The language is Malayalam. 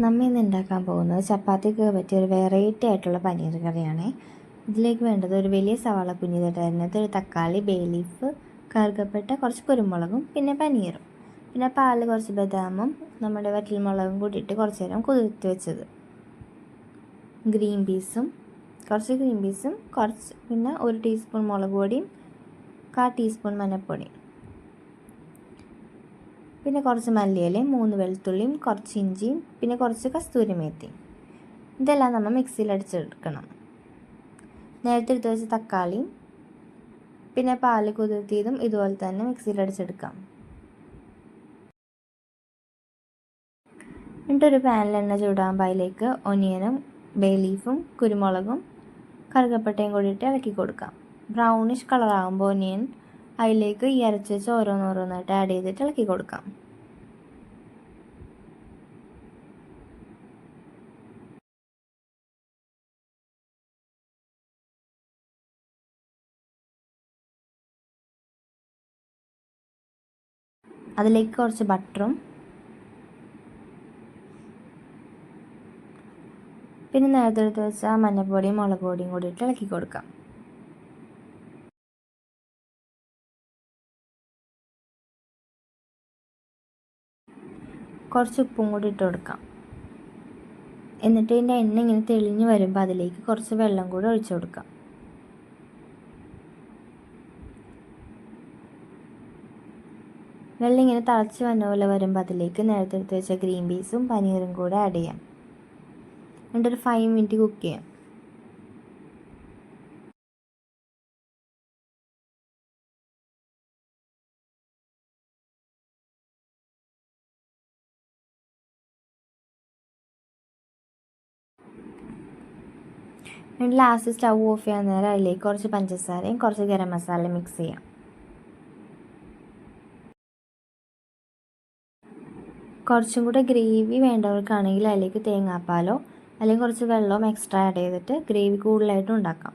നമ്മൾ ഇന്ന് ഉണ്ടാക്കാൻ പോകുന്നത് ചപ്പാത്തിക്ക് പറ്റിയ ഒരു വെറൈറ്റി ആയിട്ടുള്ള പനീർ കറിയാണ്. ഇതിലേക്ക് വേണ്ടത് ഒരു വലിയ സവാള കുഞ്ഞിതായിട്ട് അരിഞ്ഞത്, ഒരു തക്കാളി, ബേ ലീഫ്, കറുകപ്പട്ട, കുറച്ച് കുരുമുളകും, പിന്നെ പനീറും, പിന്നെ പാല്, കുറച്ച് ബദാമും നമ്മുടെ വറ്റൽമുളകും കൂട്ടിയിട്ട് കുറച്ച് നേരം കുതിർത്ത് വെച്ചത്, ഗ്രീൻ പീസും കുറച്ച് പിന്നെ 1 ടീസ്പൂൺ മുളക് പൊടിയും 1/4 ടീസ്പൂൺ മഞ്ഞൾപ്പൊടിയും, പിന്നെ കുറച്ച് മല്ലിയിലയും 3 വെളുത്തുള്ളിയും കുറച്ച് ഇഞ്ചിയും പിന്നെ കുറച്ച് കസ്തൂരി മേത്തിയും. ഇതെല്ലാം നമ്മൾ മിക്സിയിൽ അടിച്ചെടുക്കണം. നേരത്തെ എടുത്ത് വെച്ച തക്കാളിയും പിന്നെ പാല് കുതിർത്തിയതും ഇതുപോലെ തന്നെ മിക്സിയിൽ അടിച്ചെടുക്കാം. എന്നിട്ടൊരു പാനിൽ എണ്ണ ചൂടാകുമ്പോൾ അതിലേക്ക് ഒനിയനും ബേ ലീഫും കുരുമുളകും കറുകപ്പട്ടയും കൂടിയിട്ട് ഇളക്കി കൊടുക്കാം. ബ്രൗണിഷ് കളറാകുമ്പോൾ ഒനിയൻ അതിലേക്ക് ഈ അരച്ച് വെച്ച് ഓരോന്നോരോന്നായിട്ട് ആഡ് ചെയ്തിട്ട് ഇളക്കി കൊടുക്കാം. അതിലേക്ക് കുറച്ച് ബട്ടറും പിന്നെ നേരത്തെ എടുത്ത് വെച്ച മഞ്ഞൾപ്പൊടിയും മുളക് പൊടിയും കൂടിയിട്ട് ഇളക്കി കൊടുക്കാം. കുറച്ച് ഉപ്പും കൂടി ഇട്ട് കൊടുക്കാം. എന്നിട്ട് ഇതിൻ്റെ എണ്ണ ഇങ്ങനെ തെളിഞ്ഞ് വരുമ്പോൾ അതിലേക്ക് കുറച്ച് വെള്ളം കൂടി ഒഴിച്ചു കൊടുക്കാം. വെള്ളം ഇങ്ങനെ തിളച്ച് വന്ന പോലെ വരുമ്പോൾ അതിലേക്ക് നേരത്തെ എടുത്ത് വെച്ച ഗ്രീൻ പീസും പനീറും കൂടെ ആഡ് ചെയ്യാം. എന്നിട്ടൊരു 5 മിനിറ്റ് കുക്ക് ചെയ്യാം. എന്നിട്ട് ലാസ്റ്റ് സ്റ്റൗ ഓഫ് ചെയ്യാൻ നേരം അതിലേക്ക് കുറച്ച് പഞ്ചസാരയും കുറച്ച് ഗരം മസാലയും മിക്സ് ചെയ്യാം. കുറച്ചും കൂടെ ഗ്രേവി വേണ്ടവർക്കാണെങ്കിൽ അതിലേക്ക് തേങ്ങാപ്പാലോ അല്ലെങ്കിൽ കുറച്ച് വെള്ളവും എക്സ്ട്രാ ആഡ് ചെയ്തിട്ട് ഗ്രേവി കൂടുതലായിട്ടും ഉണ്ടാക്കാം.